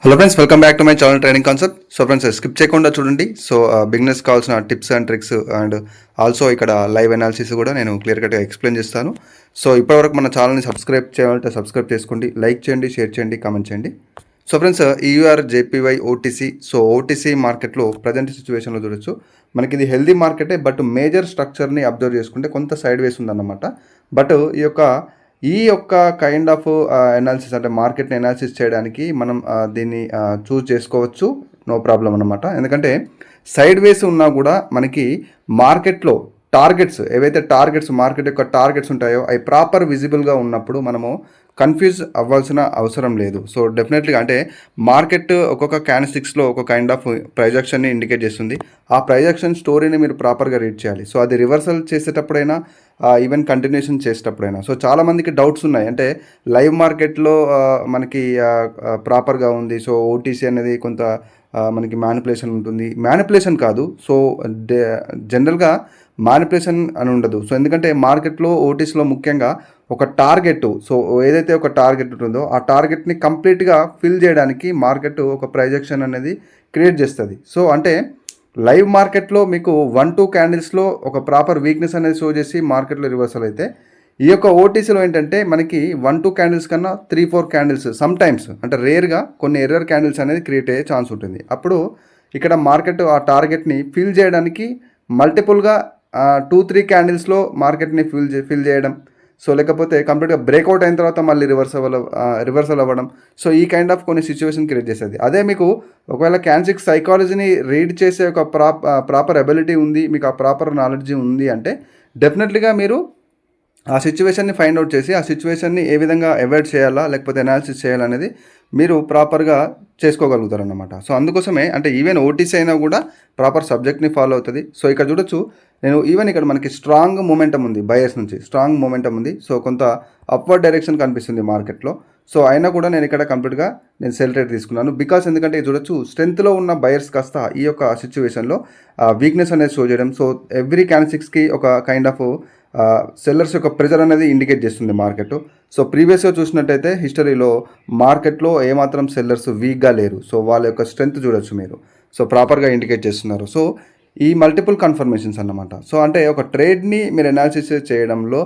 Hello friends, welcome back to my channel training concept. So friends, skip చేయకుండా చూడండి. So beginners కావాల్సిన tips and tricks and also ఇక్కడ live analysis కూడా నేను clear కట్గా explain చేస్తాను. సో ఇప్పటివరకు మన ఛానల్ని సబ్స్క్రైబ్ చేయాలంటే సబ్స్క్రైబ్ చేసుకోండి, లైక్ చేయండి, షేర్ చేయండి, కామెంట్ చేయండి. So friends, EUR JPY OTC. So OTC మార్కెట్లో ప్రజెంట్ సిచ్యువేషన్లో చూడొచ్చు. మనకి ఇది హెల్దీ మార్కెటే, బట్ మేజర్ స్ట్రక్చర్ని అబ్జర్వ్ చేసుకుంటే కొంత సైడ్ వేస్ ఉందన్నమాట. బట్ ఈ యొక్క కైండ్ ఆఫ్ అనాలిసిస్ అంటే మార్కెట్ని అనాలిసిస్ చేయడానికి మనం దీన్ని చూస్ చేసుకోవచ్చు, నో ప్రాబ్లం అనమాట. ఎందుకంటే సైడ్ వేస్ ఉన్నా కూడా మనకి మార్కెట్లో టార్గెట్స్ ఏవైతే మార్కెట్ యొక్క టార్గెట్స్ ఉంటాయో అవి ప్రాపర్ విజిబుల్గా ఉన్నప్పుడు మనము కన్ఫ్యూజ్ అవ్వాల్సిన అవసరం లేదు. సో డెఫినెట్లీగా అంటే మార్కెట్ ఒక్కొక్క క్యాండిల్స్టిక్స్లో ఒక కైండ్ ఆఫ్ ప్రొజెక్షన్ని ఇండికేట్ చేస్తుంది. ఆ ప్రొజెక్షన్ స్టోరీని మీరు ప్రాపర్గా రీడ్ చేయాలి. సో అది రివర్సల్ చేసేటప్పుడైనా ఈవెన్ కంటిన్యూషన్ చేసేటప్పుడైనా. సో చాలామందికి డౌట్స్ ఉన్నాయి, అంటే లైవ్ మార్కెట్లో మనకి ప్రాపర్గా ఉంది, సో ఓటీసీ అనేది కొంత మనకి మ్యానిపులేషన్ ఉంటుంది. మ్యానిపులేషన్ కాదు, సో జనరల్గా మ్యానిపులేషన్ అని ఉండదు. సో ఎందుకంటే మార్కెట్లో ఓటీసీలో ముఖ్యంగా ఒక టార్గెట్, సో ఏదైతే ఒక టార్గెట్ ఉంటుందో ఆ టార్గెట్ని కంప్లీట్గా ఫిల్ చేయడానికి మార్కెట్ ఒక ప్రొజెక్షన్ అనేది క్రియేట్ చేస్తుంది. సో అంటే లైవ్ మార్కెట్లో మీకు 1-2 క్యాండిల్స్లో ఒక ప్రాపర్ వీక్నెస్ అనేది షో చేసి మార్కెట్లో రివర్సల్ అయితే, ఈ యొక్క ఓటీసీలో ఏంటంటే మనకి 1-2 క్యాండిల్స్ కన్నా 3-4 క్యాండిల్స్ సమ్ టైమ్స్, అంటే రేర్గా కొన్ని ఎర్రర్ క్యాండిల్స్ అనేది క్రియేట్ అయ్యే ఛాన్స్ ఉంటుంది. అప్పుడు ఇక్కడ మార్కెట్ ఆ టార్గెట్ని ఫిల్ చేయడానికి మల్టిపుల్గా 2-3 క్యాండిల్స్లో మార్కెట్ని ఫిల్ చేయడం, సో లేకపోతే కంప్లీట్గా బ్రేక్అవుట్ అయిన తర్వాత మళ్ళీ రివర్సల్ అవ్వడం. సో ఈ కైండ్ ఆఫ్ కొన్ని సిచ్యువేషన్ క్రియేట్ చేసేది. అదే మీకు ఒకవేళ క్యాండిల్స్టిక్ సైకాలజీని రీడ్ చేసే ఒక ప్రాపర్ ఎబిలిటీ ఉంది, మీకు ఆ ప్రాపర్ నాలెడ్జ్ ఉంది అంటే డెఫినెట్లీగా మీరు ఆ సిచ్యువేషన్ని ఫైండ్ అవుట్ చేసి ఆ సిచ్యువేషన్ని ఏ విధంగా అవాయిడ్ చేయాలా లేకపోతే అనాలిసిస్ చేయాలనేది మీరు ప్రాపర్గా చేసుకోగలుగుతారు అన్నమాట. సో అందుకోసమే అంటే ఈవెన్ ఓటీసీ అయినా కూడా ప్రాపర్ సబ్జెక్ట్ని ఫాలో అవుతుంది. సో ఇక్కడ చూడొచ్చు, నేను ఈవెన్ ఇక్కడ మనకి స్ట్రాంగ్ మూమెంటం ఉంది, బయర్స్ నుంచి స్ట్రాంగ్ మూమెంటం ఉంది. సో కొంత అప్వర్డ్ డైరెక్షన్ కనిపిస్తుంది మార్కెట్లో. సో అయినా కూడా నేను ఇక్కడ కంప్లీట్గా సెల్ రేట్ తీసుకున్నాను. బికాస్ ఎందుకంటే చూడొచ్చు, స్ట్రెంత్లో ఉన్న బయర్స్ కాస్త ఈ యొక్క సిచ్యువేషన్లో వీక్నెస్ అనేది షో చేయడం. సో ఎవ్రీ క్యాండిల్స్టిక్స్కి ఒక కైండ్ ఆఫ్ సెల్లర్స్ యొక్క ప్రెజర్ అనేది ఇండికేట్ చేస్తుంది మార్కెట్. సో ప్రీవియస్గా చూసినట్టయితే హిస్టరీలో మార్కెట్లో ఏమాత్రం సెల్లర్స్ వీక్గా లేరు. సో వాళ్ళ యొక్క స్ట్రెంత్ చూడొచ్చు మీరు, సో ప్రాపర్గా ఇండికేట్ చేస్తున్నారు. సో ఈ మల్టిపుల్ కన్ఫర్మేషన్స్ అన్నమాట. సో అంటే ఒక ట్రేడ్ని మీరు అనాలిసిస్ చేయడంలో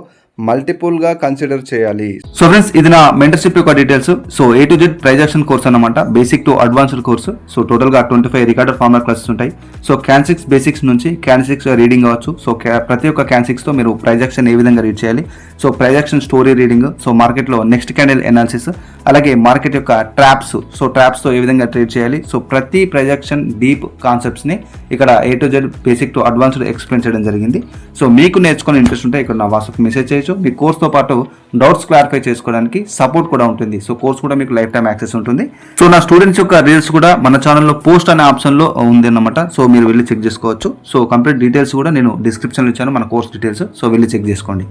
మల్టిపుల్గా కన్సిడర్ చేయాలి. సో ఫ్రెండ్స్, ఇది నా మెంటర్షిప్ యొక్క details. So A to Z transaction course అనమాట, basic to advanced course. So టోటల్గా 25 రికార్డర్ ఫార్ములా క్లాసెస్ ఉంటాయి. సో క్యాన్సిక్స్ బేసిక్స్ నుంచి క్యాన్సిక్స్ రీడింగ్ అవ్వచ్చు. సో ప్రతి ఒక్క క్యాన్సిక్స్తో మీరు ప్రైజాక్షన్ ఏ విధంగా రీడ్ చేయాలి, సో ప్రైజాక్షన్ స్టోరీ రీడింగ్, సో మార్కెట్లో నెక్స్ట్ క్యాండిల్ అనాలిసిస్, అలాగే మార్కెట్ యొక్క ట్రాప్స్, సో ట్రాప్స్తో ఏ విధంగా ట్రేడ్ చేయాలి, సో ప్రతి ప్రైజాక్షన్ డీప్ కాన్సెప్ట్స్ని ఇక్కడ A to Z basic to advanced explain చేయడం జరిగింది. సో మీకు నేర్చుకునే ఇంట్రెస్ట్ ఉంటే ఇక్కడ నా వాట్సాప్ మెసేజ్ చేయొచ్చు. మీ కోర్స్తో పాటు డౌట్స్ క్లారిఫై చేసుకోవడానికి సపోర్ట్ కూడా ఉంటుంది. సో కోర్స్ కూడా మీకు లైఫ్ టైం యాక్సెస్ ఉంటుంది. సో నా స్టూడెంట్స్ యొక్క రీల్స్ కూడా మన ఛానల్లో పోస్ట్ అనే ఆప్షన్లో ఉంది అన్నమాట. సో మీరు వెళ్ళి చెక్ చేసుకోవచ్చు. సో కంప్లీట్ డీటెయిల్స్ కూడా నేను డిస్క్రిప్షన్లో ఇచ్చాను, మన కోర్స్ డీటెయిల్స్. సో వెళ్ళి చెక్ చేసుకోండి.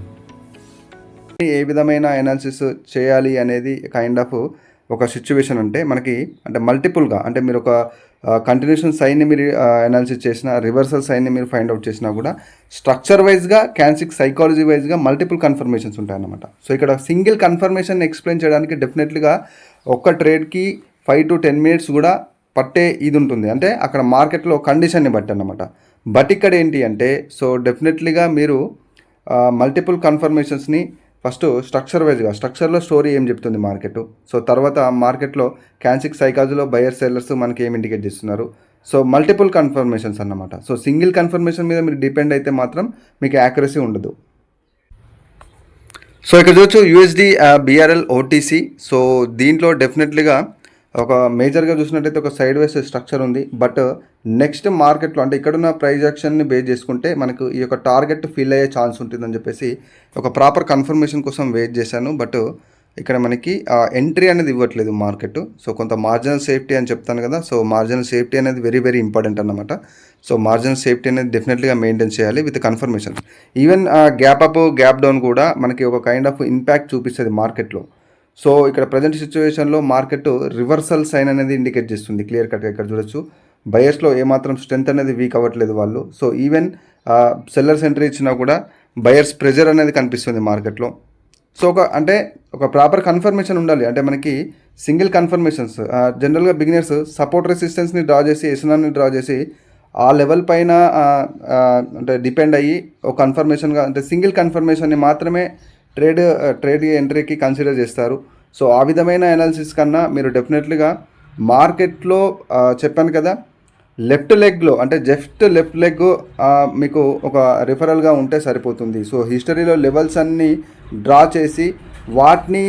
ఏ విధమైన అనాలిసిస్ చేయాలి అనేది కైండ్ ఆఫ్ ఒక సిచ్యువేషన్ అంటే మనకి అంటే మల్టిపుల్గా, అంటే మీరు ఒక కంటిన్యూషన్ సైన్ని మీరు అనాలిసిస్ చేసినా, రివర్సల్ సైన్ని మీరు ఫైండ్ అవుట్ చేసినా కూడా స్ట్రక్చర్ వైజ్గా, క్యాన్సిక్ సైకాలజీ వైజ్గా మల్టిపుల్ కన్ఫర్మేషన్స్ ఉంటాయన్నమాట. సో ఇక్కడ సింగిల్ కన్ఫర్మేషన్ ఎక్స్ప్లెయిన్ చేయడానికి డెఫినెట్లీగా ఒక్క ట్రేడ్కి 5 to 10 మినిట్స్ కూడా పట్టే ఇది ఉంటుంది, అంటే అక్కడ మార్కెట్లో కండిషన్ని బట్టి అన్నమాట. బట్ ఇక్కడ ఏంటి అంటే, సో డెఫినెట్లీగా మీరు మల్టిపుల్ కన్ఫర్మేషన్స్ని ఫస్ట్ స్ట్రక్చర్ వైజ్గా, స్ట్రక్చర్లో స్టోరీ ఏం చెప్తుంది మార్కెట్, సో తర్వాత మార్కెట్లో క్యాన్సిక్ సైకాలజీలో బయర్ సెల్లర్స్ మనకి ఏం ఇండికేట్ చేస్తున్నారు, సో మల్టిపుల్ కన్ఫర్మేషన్స్ అన్నమాట. సో సింగిల్ కన్ఫర్మేషన్ మీద మీరు డిపెండ్ అయితే మాత్రం మీకు యాక్యురసీ ఉండదు. సో ఇక్కడ చూడొచ్చు USD BRL OTC. సో దీంట్లో డెఫినెట్లీగా ఒక మేజర్గా చూసినట్టయితే ఒక సైడ్ వేస్ స్ట్రక్చర్ ఉంది. బట్ నెక్స్ట్ మార్కెట్లో అంటే ఇక్కడున్న ప్రైజ్ యాక్షన్ని బేస్ చేసుకుంటే మనకు ఈ యొక్క టార్గెట్ ఫిల్ అయ్యే ఛాన్స్ ఉంటుందని చెప్పేసి ఒక ప్రాపర్ కన్ఫర్మేషన్ కోసం వెయిట్ చేశాను. బట్ ఇక్కడ మనకి ఎంట్రీ అనేది ఇవ్వట్లేదు మార్కెట్. సో కొంత మార్జినల్ సేఫ్టీ అని చెప్తాను కదా, సో మార్జినల్ సేఫ్టీ అనేది వెరీ వెరీ ఇంపార్టెంట్ అన్నమాట. సో మార్జినల్ సేఫ్టీ అనేది డెఫినెట్లీగా మెయింటైన్ చేయాలి with confirmation. Even gap up, gap down కూడా మనకి ఒక కైండ్ ఆఫ్ ఇంపాక్ట్ చూపిస్తుంది మార్కెట్లో. సో ఇక్కడ ప్రజెంట్ సిచ్యువేషన్లో మార్కెట్ రివర్సల్ సైన్ అనేది ఇండికేట్ చేస్తుంది క్లియర్ కట్గా. ఇక్కడ చూడొచ్చు, బయర్స్లో ఏమాత్రం స్ట్రెంత్ అనేది వీక్ అవ్వట్లేదు వాళ్ళు. సో ఈవెన్ సెల్లర్స్ ఎంట్రీ ఇచ్చినా కూడా బయర్స్ ప్రెజర్ అనేది కనిపిస్తుంది మార్కెట్లో. సో ఒక ప్రాపర్ కన్ఫర్మేషన్ ఉండాలి, అంటే మనకి సింగిల్ కన్ఫర్మేషన్స్ జనరల్గా బిగినర్స్ సపోర్ట్ రెసిస్టెన్స్ని డ్రా చేసి ఎస్ఎన్ఆర్ని డ్రా చేసి ఆ లెవెల్ పైన అంటే డిపెండ్ అయ్యి ఒక కన్ఫర్మేషన్గా అంటే సింగిల్ కన్ఫర్మేషన్ని మాత్రమే ట్రేడ్ ఎంట్రీకి కన్సిడర్ చేస్తారు. సో ఆ విధమైన అనాలిసిస్ కన్నా మీరు డెఫినెట్లీగా మార్కెట్లో చెప్పాను కదా, లెఫ్ట్ లెగ్లో అంటే జస్ట్ లెఫ్ట్ లెగ్ మీకు ఒక రిఫరల్గా ఉంటే సరిపోతుంది. సో హిస్టరీలో లెవెల్స్ అన్నీ డ్రా చేసి వాటిని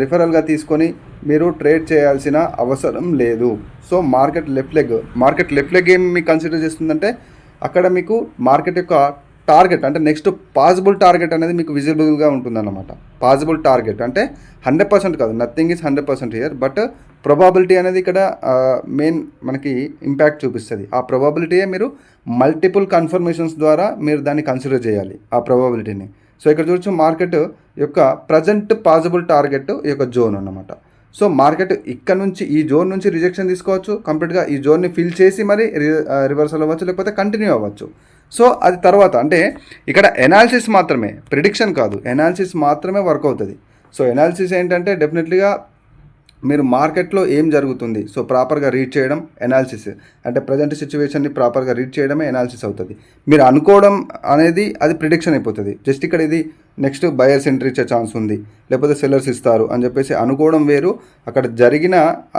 రిఫరల్గా తీసుకొని మీరు ట్రేడ్ చేయాల్సిన అవసరం లేదు. సో మార్కెట్ లెఫ్ట్ లెగ్ ఏం మీకు కన్సిడర్ చేస్తుందంటే అక్కడ మీకు మార్కెట్ యొక్క టార్గెట్ అంటే నెక్స్ట్ పాసిబుల్ టార్గెట్ అనేది మీకు విజిబుల్గా ఉంటుందన్నమాట. పాసిబుల్ టార్గెట్ అంటే 100% కాదు, నథింగ్ ఈజ్ 100% హియర్, బట్ ప్రొబాబిలిటీ అనేది ఇక్కడ మెయిన్ మనకి ఇంపాక్ట్ చూపిస్తుంది. ఆ ప్రొబాబిలిటీయే మీరు మల్టిపుల్ కన్ఫర్మేషన్స్ ద్వారా మీరు దాన్ని కన్సిడర్ చేయాలి ఆ ప్రొబాబిలిటీని. సో ఇక్కడ చూడొచ్చు మార్కెట్ యొక్క ప్రజెంట్ పాసిబుల్ టార్గెట్ ఈ యొక్క జోన్ అన్నమాట. సో మార్కెట్ ఇక్కడ నుంచి ఈ జోన్ నుంచి రిజెక్షన్ తీసుకోవచ్చు, కంప్లీట్గా ఈ జోన్ని ఫిల్ చేసి మరి రివర్సల్ అవ్వచ్చు, లేకపోతే కంటిన్యూ అవ్వచ్చు. సో అది తర్వాత అంటే ఇక్కడ ఎనాలిసిస్ మాత్రమే, ప్రిడిక్షన్ కాదు, ఎనాలిసిస్ మాత్రమే వర్క్ అవుతుంది. సో ఎనాలిసిస్ ఏంటంటే డెఫినెట్లీగా మీరు మార్కెట్లో ఏం జరుగుతుంది సో ప్రాపర్గా రీడ్ చేయడం ఎనాలిసిస్ అంటే ప్రజెంట్ సిచ్యువేషన్ని ప్రాపర్గా రీడ్ చేయడమే ఎనాలిసిస్ అవుతుంది. మీరు అనుకోవడం అనేది అది ప్రిడిక్షన్ అయిపోతుంది. జస్ట్ ఇక్కడ ఇది నెక్స్ట్ బయర్స్ ఎంట్రీ ఇచ్చే ఛాన్స్ ఉంది, లేకపోతే సెల్లర్స్ ఇస్తారు అని చెప్పేసి అనుకోవడం వేరు, అక్కడ జరిగిన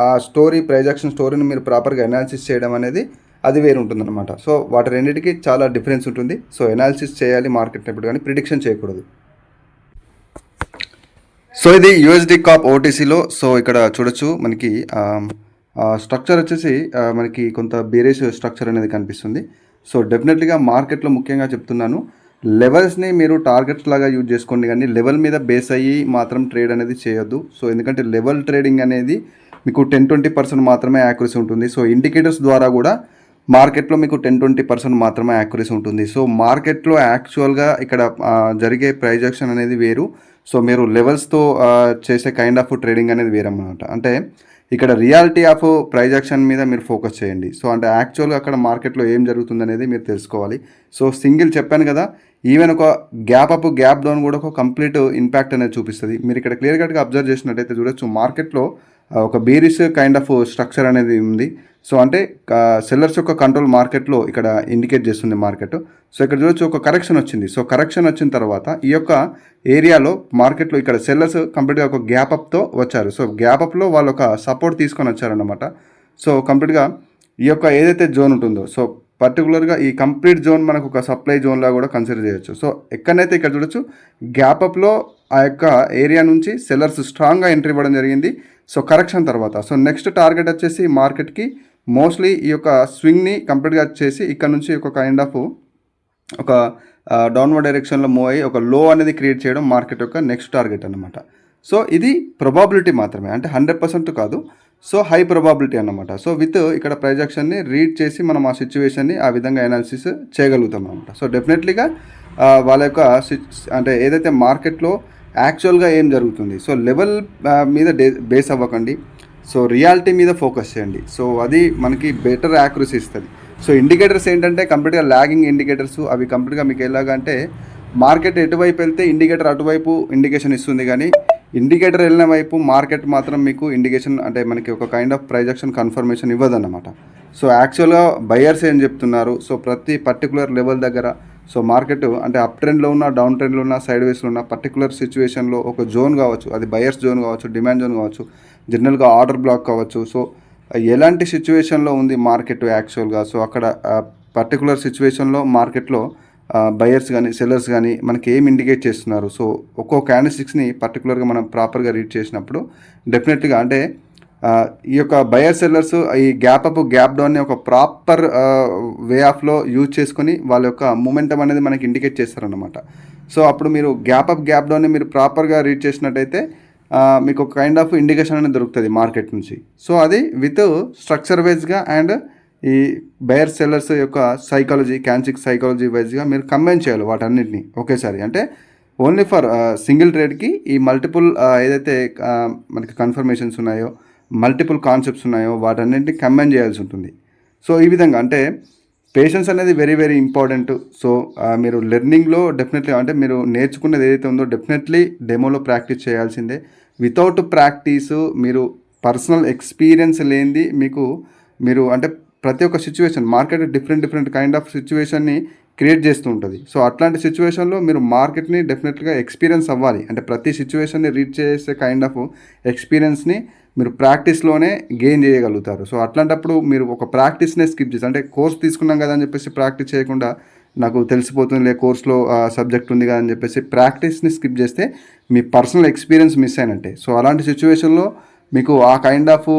ఆ స్టోరీ ప్రైజాక్షన్ స్టోరీని మీరు ప్రాపర్గా ఎనాలిసిస్ చేయడం అనేది అది వేరు ఉంటుందన్నమాట. సో వాటి రెండింటికి చాలా డిఫరెన్స్ ఉంటుంది. సో ఎనాలిసిస్ చేయాలి మార్కెట్ ఎప్పుడు, కానీ ప్రిడిక్షన్ చేయకూడదు. సో ఇది యూఎస్డి కాప్ ఓటీసీలో. సో ఇక్కడ చూడొచ్చు మనకి స్ట్రక్చర్ వచ్చేసి మనకి కొంత బేరేజ్ స్ట్రక్చర్ అనేది కనిపిస్తుంది. సో డెఫినెట్లీగా మార్కెట్లో ముఖ్యంగా చెప్తున్నాను, లెవెల్స్ని మీరు టార్గెట్స్ లాగా యూజ్ చేసుకోండి, కానీ లెవెల్ మీద బేస్ అయ్యి మాత్రం ట్రేడ్ అనేది చేయొద్దు. సో ఎందుకంటే లెవెల్ ట్రేడింగ్ అనేది మీకు 10-20% మాత్రమే యాక్యురసీ ఉంటుంది. సో ఇండికేటర్స్ ద్వారా కూడా మార్కెట్లో మీకు 10-20% మాత్రమే యాక్యురసీ ఉంటుంది. సో మార్కెట్లో యాక్చువల్గా ఇక్కడ జరిగే ప్రైజ్ యాక్షన్ అనేది వేరు. సో మీరు లెవెల్స్తో చేసే కైండ్ ఆఫ్ ట్రేడింగ్ అనేది వేరన్నమాట. అంటే ఇక్కడ రియాలిటీ ఆఫ్ ప్రైజ్ యాక్షన్ మీద మీరు ఫోకస్ చేయండి. సో అంటే యాక్చువల్గా అక్కడ మార్కెట్లో ఏం జరుగుతుంది అనేది మీరు తెలుసుకోవాలి. సో సింగిల్ చెప్పాను కదా, ఈవెన్ ఒక గ్యాప్ అప్ గ్యాప్ డౌన్ కూడా ఒక కంప్లీట్ ఇంపాక్ట్ అనేది చూపిస్తుంది. మీరు ఇక్కడ క్లియర్ కట్గా అబ్జర్వ్ చేసినట్టయితే చూడొచ్చు మార్కెట్లో ఒక బేరిష్ కైండ్ ఆఫ్ స్ట్రక్చర్ అనేది ఉంది. సో అంటే సెల్లర్స్ యొక్క కంట్రోల్ మార్కెట్లో ఇక్కడ ఇండికేట్ చేస్తుంది మార్కెట్. సో ఇక్కడ చూడొచ్చు ఒక కరెక్షన్ వచ్చింది. సో కరెక్షన్ వచ్చిన తర్వాత ఈ యొక్క ఏరియాలో మార్కెట్లో ఇక్కడ సెల్లర్స్ కంప్లీట్గా ఒక గ్యాప్ అప్తో వచ్చారు. సో గ్యాప్ అప్లో వాళ్ళు ఒక సపోర్ట్ తీసుకొని వచ్చారన్నమాట. సో కంప్లీట్గా ఈ యొక్క ఏదైతే జోన్ ఉంటుందో సో పర్టికులర్గా ఈ కంప్లీట్ జోన్ మనకు ఒక సప్లై జోన్లా కూడా కన్సిడర్ చేయొచ్చు. సో ఎక్కడైతే ఇక్కడ చూడొచ్చు గ్యాప్ అప్లో ఆ యొక్క ఏరియా నుంచి సెల్లర్స్ స్ట్రాంగ్గా ఎంట్రీ ఇవ్వడం జరిగింది. సో కరెక్షన్ తర్వాత సో నెక్స్ట్ టార్గెట్ వచ్చేసి మార్కెట్కి మోస్ట్లీ ఈ యొక్క స్వింగ్ని కంప్లీట్గా చేసి ఇక్కడ నుంచి ఒక కైండ్ ఆఫ్ ఒక డౌన్వర్డ్ డైరెక్షన్లో మూవ్ అయ్యి ఒక లో అనేది క్రియేట్ చేయడం మార్కెట్ యొక్క నెక్స్ట్ టార్గెట్ అనమాట. సో ఇది ప్రొబాబిలిటీ మాత్రమే, అంటే 100% కాదు. సో హై ప్రొబాబిలిటీ అన్నమాట. సో విత్ ఇక్కడ ప్రైజ్ యాక్షన్ని రీడ్ చేసి మనం ఆ సిచ్యువేషన్ని ఆ విధంగా అనాలిసిస్ చేయగలుగుతాం అనమాట. సో డెఫినెట్లీగా వాళ్ళ యొక్క అంటే ఏదైతే మార్కెట్లో యాక్చువల్గా ఏం జరుగుతుంది సో లెవెల్ మీద బేస్ అవ్వకండి. సో రియాలిటీ మీద ఫోకస్ చేయండి. సో అది మనకి బెటర్ యాక్యురసీ ఇస్తుంది. సో ఇండికేటర్స్ ఏంటంటే కంప్లీట్గా లాగింగ్ ఇండికేటర్స్, అవి కంప్లీట్గా మీకు ఎలాగంటే మార్కెట్ ఎటువైపు వెళ్తే ఇండికేటర్ అటువైపు ఇండికేషన్ ఇస్తుంది, కానీ ఇండికేటర్ వెళ్ళిన వైపు మార్కెట్ మాత్రం మీకు ఇండికేషన్ అంటే మనకి ఒక kind of price action confirmation ఇవ్వదన్నమాట. సో యాక్చువల్గా బయర్స్ ఏం చెప్తున్నారు సో ప్రతి పర్టికులర్ లెవెల్ దగ్గర సో మార్కెట్ అంటే అప్ ట్రెండ్లో ఉన్న డౌన్ ట్రెండ్లో ఉన్న సైడ్ వేస్లో ఉన్న పర్టికులర్ సిచ్యువేషన్లో ఒక జోన్ కావచ్చు, అది బయర్స్ జోన్ కావచ్చు, డిమాండ్ జోన్ కావచ్చు, జనరల్గా ఆర్డర్ బ్లాక్ కావచ్చు. సో ఎలాంటి సిచ్యువేషన్లో ఉంది మార్కెట్ యాక్చువల్గా సో అక్కడ పర్టికులర్ సిచ్యువేషన్లో మార్కెట్లో బయర్స్ కానీ సెల్లర్స్ కానీ మనకి ఏం ఇండికేట్ చేస్తున్నారు. సో ఒక్కో క్యాండిల్స్టిక్స్ని పర్టికులర్గా మనం ప్రాపర్గా రీడ్ చేసినప్పుడు డెఫినెట్గా అంటే ఈ యొక్క బయర్ సెల్లర్స్ ఈ గ్యాప్ అప్ గ్యాప్ డౌన్ని ఒక ప్రాపర్ వే ఆఫ్లో యూజ్ చేసుకొని వాళ్ళ యొక్క మూమెంటం అనేది మనకి ఇండికేట్ చేస్తారన్నమాట. సో అప్పుడు మీరు గ్యాప్ అప్ గ్యాప్ డౌన్ని మీరు ప్రాపర్గా రీడ్ చేసినట్టయితే మీకు ఒక కైండ్ ఆఫ్ ఇండికేషన్ అనేది దొరుకుతుంది మార్కెట్ నుంచి. సో అది విత్ స్ట్రక్చర్ వైజ్గా అండ్ ఈ బయర్ సెల్లర్స్ యొక్క సైకాలజీ క్యాన్సిక్ సైకాలజీ వైజ్గా మీరు కంబైన్ చేయాలి వాటన్నిటిని ఒకేసారి. అంటే ఓన్లీ ఫర్ సింగిల్ ట్రేడ్కి ఈ మల్టిపుల్ ఏదైతే మనకి కన్ఫర్మేషన్స్ ఉన్నాయో మల్టిపుల్ కాన్సెప్ట్స్ ఉన్నాయో వాటన్నింటినీ కంబైన్ చేయాల్సి ఉంటుంది. సో ఈ విధంగా అంటే పేషెన్స్ అనేది వెరీ వెరీ ఇంపార్టెంట్. సో మీరు లెర్నింగ్లో డెఫినెట్లీ అంటే మీరు నేర్చుకున్నది ఏదైతే ఉందో డెఫినెట్లీ డెమోలో ప్రాక్టీస్ చేయాల్సిందే. వితౌట్ ప్రాక్టీసు మీరు పర్సనల్ ఎక్స్పీరియన్స్ లేనిది మీరు అంటే ప్రతి ఒక్క situation market different kind of సిచ్యువేషన్ని క్రియేట్ చేస్తూ ఉంటుంది. సో అట్లాంటి సిచ్యువేషన్లో మీరు మార్కెట్ని డెఫినెట్గా ఎక్స్పీరియన్స్ అవ్వాలి. అంటే ప్రతి సిచ్యువేషన్ని రీచ్ చేసే కైండ్ ఆఫ్ ఎక్స్పీరియన్స్ని మీరు ప్రాక్టీస్లోనే గెయిన్ చేయగలుగుతారు. సో అట్లాంటప్పుడు మీరు ఒక ప్రాక్టీస్నే స్కిప్ చేసి, అంటే కోర్స్ తీసుకున్నాం కదా అని చెప్పేసి ప్రాక్టీస్ చేయకుండా నాకు తెలిసిపోతుంది కోర్స్లో సబ్జెక్ట్ ఉంది కదా అని చెప్పేసి ప్రాక్టీస్ని స్కిప్ చేస్తే మీ పర్సనల్ ఎక్స్పీరియన్స్ మిస్ అయినట్టే. సో అలాంటి సిచ్యువేషన్లో మీకు ఆ కైండ్ ఆఫ్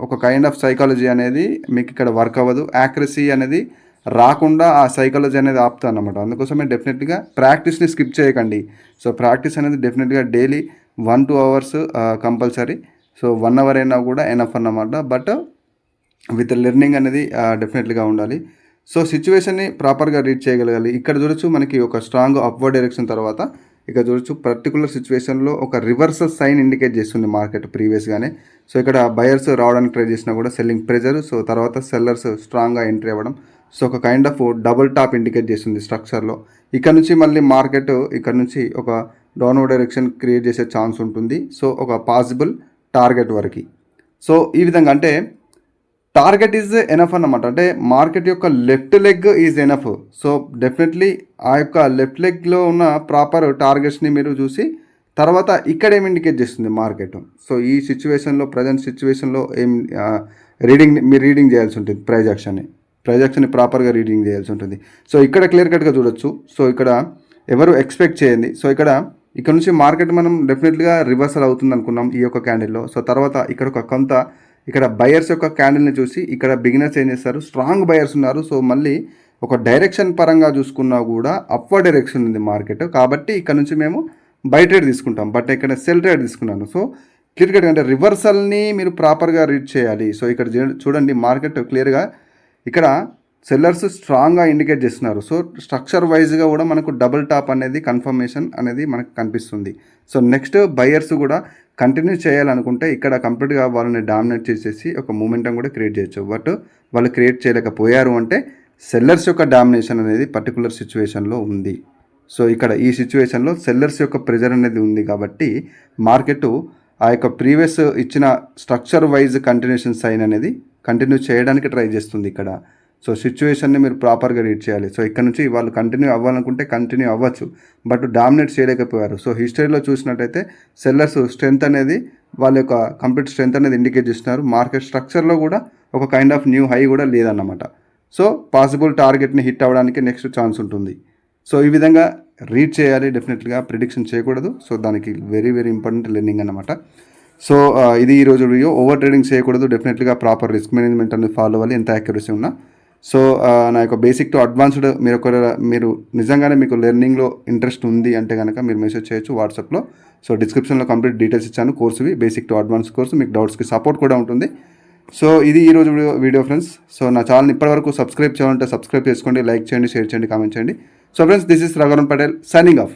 ఒక కైండ్ ఆఫ్ సైకాలజీ అనేది మీకు ఇక్కడ వర్క్ అవ్వదు. యాక్యురసీ అనేది రాకుండా ఆ సైకాలజీ అనేది ఆపుతాను అనమాట. అందుకోసమే డెఫినెట్గా ప్రాక్టీస్ని స్కిప్ చేయకండి. సో ప్రాక్టీస్ అనేది డెఫినెట్గా daily 1-2 hours compulsory. So 1 hour అయినా కూడా ఎనఫ్ అన్నమాట. బట్ విత్ లెర్నింగ్ అనేది డెఫినెట్లీగా ఉండాలి. సో సిచ్యువేషన్ని ప్రాపర్గా రీడ్ చేయగలగాలి. ఇక్కడ చూడొచ్చు మనకి ఒక స్ట్రాంగ్ అప్వర్డ్ డైరెక్షన్ తర్వాత ఇక్కడ చూడొచ్చు పర్టికులర్ సిచ్యువేషన్లో ఒక రివర్సల్ సైన్ ఇండికేట్ చేస్తుంది మార్కెట్ ప్రీవియస్గానే. సో ఇక్కడ బయర్స్ రావడానికి ట్రై చేసినా కూడా సెల్లింగ్ ప్రెజర్, సో తర్వాత సెల్లర్స్ స్ట్రాంగ్గా ఎంట్రీ అవ్వడం. సో ఒక kind of double tap indicate చేస్తుంది స్ట్రక్చర్లో. ఇక్కడ నుంచి మళ్ళీ మార్కెట్ ఇక్కడ నుంచి ఒక డౌన్వర్డ్ డైరెక్షన్ క్రియేట్ చేసే ఛాన్స్ ఉంటుంది. సో ఒక పాసిబుల్ టార్గెట్ వరకు. సో ఈ విధంగా అంటే టార్గెట్ ఈజ్ ఎనఫ్ అన్నమాట. అంటే మార్కెట్ యొక్క left leg is enough. So definitely ఆ యొక్క లెఫ్ట్ లెగ్లో ఉన్న ప్రాపర్ టార్గెట్స్ని మీరు చూసి తర్వాత ఇక్కడ ఏం ఇండికేట్ చేస్తుంది మార్కెట్. సో ఈ సిచ్యువేషన్లో ప్రజెంట్ సిచ్యువేషన్లో ఏం మీరు రీడింగ్ చేయాల్సి ఉంటుంది. ప్రైజ్ యాక్షన్ని ప్రాపర్గా రీడింగ్ చేయాల్సి ఉంటుంది. సో ఇక్కడ క్లియర్ కట్గా చూడొచ్చు. సో ఇక్కడ ఎవరు ఎక్స్పెక్ట్ చేయండి. సో ఇక్కడ నుంచి మార్కెట్ మనం డెఫినెట్గా రివర్సల్ అవుతుంది అనుకున్నాం ఈ యొక్క క్యాండిల్లో. సో తర్వాత ఇక్కడ బయర్స్ యొక్క క్యాండిల్ని చూసి ఇక్కడ బిగినర్స్ ఏం చేస్తారు, స్ట్రాంగ్ బయర్స్ ఉన్నారు. సో మళ్ళీ ఒక డైరెక్షన్ పరంగా చూసుకున్నా కూడా అప్వర్డ్ డైరెక్షన్ ఉంది మార్కెట్. కాబట్టి ఇక్కడ నుంచి మేము బై ట్రేడ్ తీసుకుంటాం. బట్ ఇక్కడ సెల్ ట్రేడ్ తీసుకున్నాను. సో క్లియర్ కట్గా అంటే రివర్సల్ని మీరు ప్రాపర్గా రీడ్ చేయాలి. సో ఇక్కడ చూడండి మార్కెట్ క్లియర్గా ఇక్కడ సెల్లర్స్ స్ట్రాంగ్గా ఇండికేట్ చేస్తున్నారు. సో స్ట్రక్చర్ వైజ్గా కూడా మనకు డబుల్ టాప్ అనేది కన్ఫర్మేషన్ అనేది మనకు కనిపిస్తుంది. సో నెక్స్ట్ బయర్స్ కూడా కంటిన్యూ చేయాలనుకుంటే ఇక్కడ కంప్లీట్గా వాళ్ళని డామినేట్ చేసేసి ఒక మూమెంటం కూడా క్రియేట్ చేయొచ్చు. బట్ వాళ్ళు క్రియేట్ చేయలేకపోయారు అంటే సెల్లర్స్ యొక్క డామినేషన్ అనేది పర్టికులర్ సిచ్యువేషన్లో ఉంది. సో ఇక్కడ ఈ సిచ్యువేషన్లో సెల్లర్స్ యొక్క ప్రెజర్ అనేది ఉంది కాబట్టి మార్కెట్ ఆ యొక్క ప్రీవియస్ ఇచ్చిన స్ట్రక్చర్ వైజ్ కంటిన్యూషన్ సైన్ అనేది కంటిన్యూ చేయడానికి ట్రై చేస్తుంది ఇక్కడ. సో సిచ్యువేషన్ని మీరు ప్రాపర్గా రీడ్ చేయాలి. సో ఇక్కడ నుంచి వాళ్ళు కంటిన్యూ అవ్వాలనుకుంటే కంటిన్యూ అవ్వచ్చు, బట్ డామినేట్ చేయలేకపోయారు. సో హిస్టరీలో చూసినట్టయితే సెల్లర్స్ స్ట్రెంత్ అనేది వాళ్ళ యొక్క కంప్లీట్ స్ట్రెంత్ అనేది ఇండికేట్ చేస్తున్నారు. మార్కెట్ స్ట్రక్చర్లో కూడా ఒక కైండ్ ఆఫ్ న్యూ హై కూడా లేదన్నమాట. సో పాసిబుల్ టార్గెట్ని హిట్ అవ్వడానికి నెక్స్ట్ ఛాన్స్ ఉంటుంది. సో ఈ విధంగా రీడ్ చేయాలి. డెఫినెట్గా ప్రిడిక్షన్ చేయకూడదు. సో దానికి వెరీ ఇంపార్టెంట్ లెర్నింగ్ అన్నమాట. సో ఇది ఈరోజు వీడియో. ఓవర్ ట్రేడింగ్ చేయకూడదు. డెఫినెట్గా ప్రాపర్ రిస్క్ మేనేజ్మెంట్ అనేది ఫాలో అవ్వాలి ఎంత యాక్యురసీ ఉన్నా. సో నా యొక్క బేసిక్ టు అడ్వాన్స్డ్ మీరు నిజంగానే మీకు లెర్నింగ్లో ఇంట్రెస్ట్ ఉంది అంటే కనుక మీరు మెసేజ్ చేయొచ్చు వాట్సాప్లో. సో డిస్క్రిప్షన్లో కంప్లీట్ డీటెయిల్స్ ఇచ్చాను కోర్సువి, బేసిక్ టు అడ్వాన్స్ కోర్సు. మీకు డౌట్స్కి సపోర్ట్ కూడా ఉంటుంది. సో ఇది ఈరోజు వీడియో ఫ్రెండ్స్. సో నా ఛానల్ ఇప్పటివరకు సబ్స్క్రైబ్ చేయాలంటే సబ్స్క్రైబ్ చేసుకోండి, లైక్ చేయండి, షేర్ చేయండి, కామెంట్ చేయండి. So friends, this is Raghuvaran Patel signing off.